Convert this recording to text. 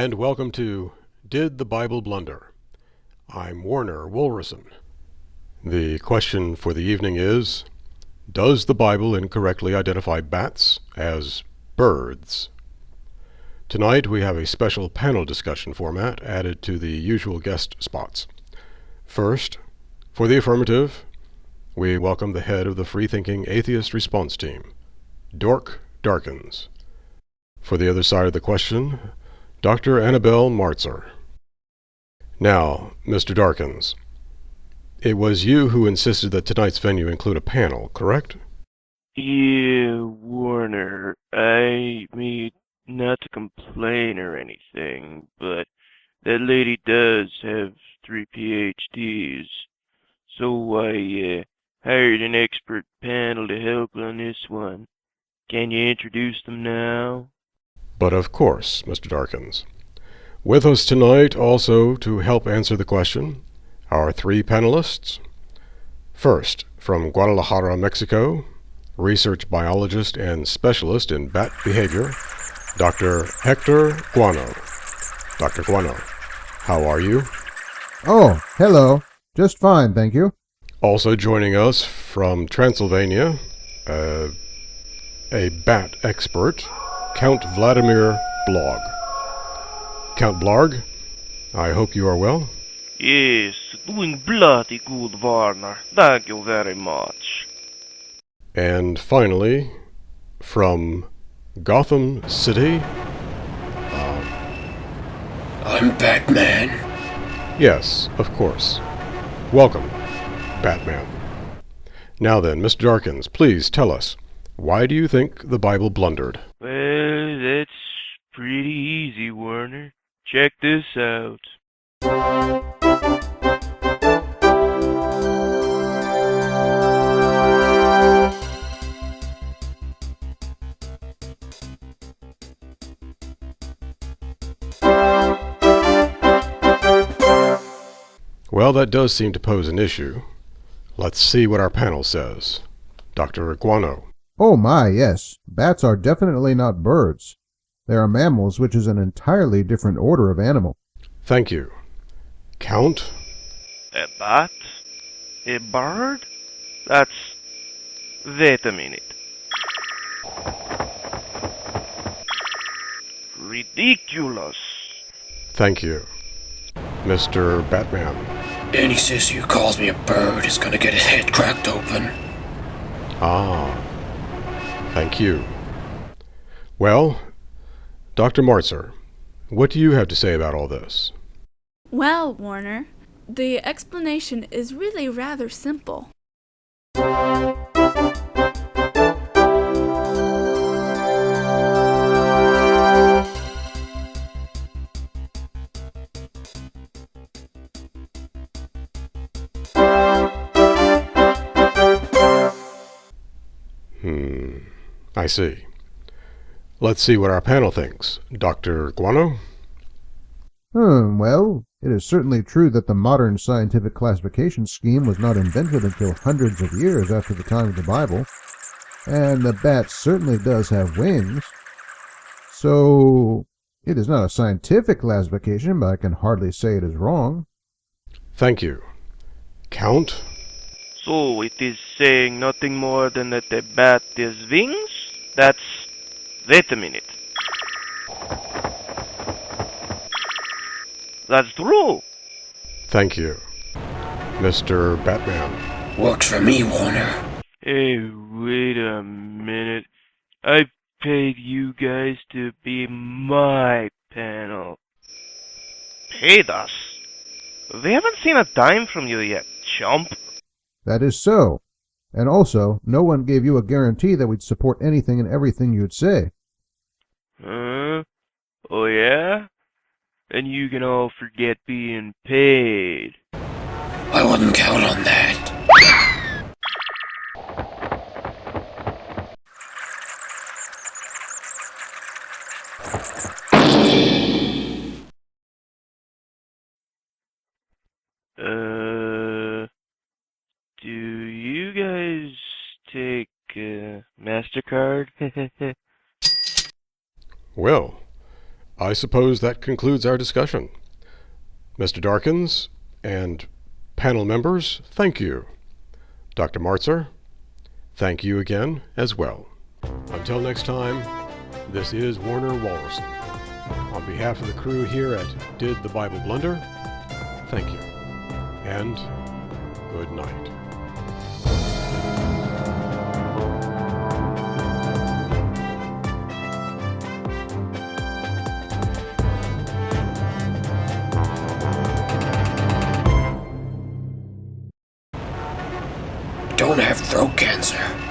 and welcome to Did the Bible Blunder? I'm Warner Wolverson. The question for the evening is, does the Bible incorrectly identify bats as birds? Tonight we have a special panel discussion format added to the usual guest spots. First, for the affirmative, we welcome the head of the Free-Thinking Atheist Response Team, Dork Darkins. For the other side of the question, Dr. Annabelle Martzer. Now, Mr. Darkins, it was you who insisted that tonight's venue include a panel, correct? Yeah, Warner, I mean, not to complain or anything, but that lady does have 3 PhDs, so I hired an expert panel to help on this one. Can you introduce them now? But of course, Mr. Darkins. With us tonight also to help answer the question, our 3 panelists. First, from Guadalajara, Mexico, research biologist and specialist in bat behavior, Dr. Hector Guano. Dr. Guano, how are you? Oh, hello. Just fine, thank you. Also joining us from Transylvania, a bat expert, Count Vladimir Blog. Count Blarg, I hope you are well. Yes, doing bloody good, Warner. Thank you very much. And finally, from Gotham City, I'm Batman. yes, of course. Welcome, Batman. Now then, Mr. Darkins, please tell us, why do you think the Bible blundered? Well, that's pretty easy, Warner. Check this out. Well, that does seem to pose an issue. Let's see what our panel says. Dr. Guano. Oh my, yes. Bats are definitely not birds. They are mammals, which is an entirely different order of animal. Thank you. Count? A bat? A bird? Wait a minute. Ridiculous. Thank you. Mr. Batman. Any sissy who calls me a bird is gonna get his head cracked open. Ah, thank you. Well, Dr. Martzer, what do you have to say about all this? Well, Warner, the explanation is really rather simple. I see. Let's see what our panel thinks. Dr. Guano? Well, it is certainly true that the modern scientific classification scheme was not invented until hundreds of years after the time of the Bible, and the bat certainly does have wings. So, it is not a scientific classification, but I can hardly say it is wrong. Thank you. Count? So it is saying nothing more than that a bat has wings? Wait a minute. That's true. Thank you. Mr. Batman. Works for me, Warner. Hey, wait a minute. I paid you guys to be my panel. Paid us? We haven't seen a dime from you yet, chump. That is so. And also, no one gave you a guarantee that we'd support anything and everything you'd say. Huh? Oh yeah? Then you can all forget being paid. I wouldn't count on that. Do you guys take MasterCard? Well, I suppose that concludes our discussion. Mr. Darkins and panel members, thank you. Dr. Martzer, thank you again as well. Until next time, this is Warner Wallerson. On behalf of the crew here at Did the Bible Blunder, thank you, and good night. Don't have throat cancer.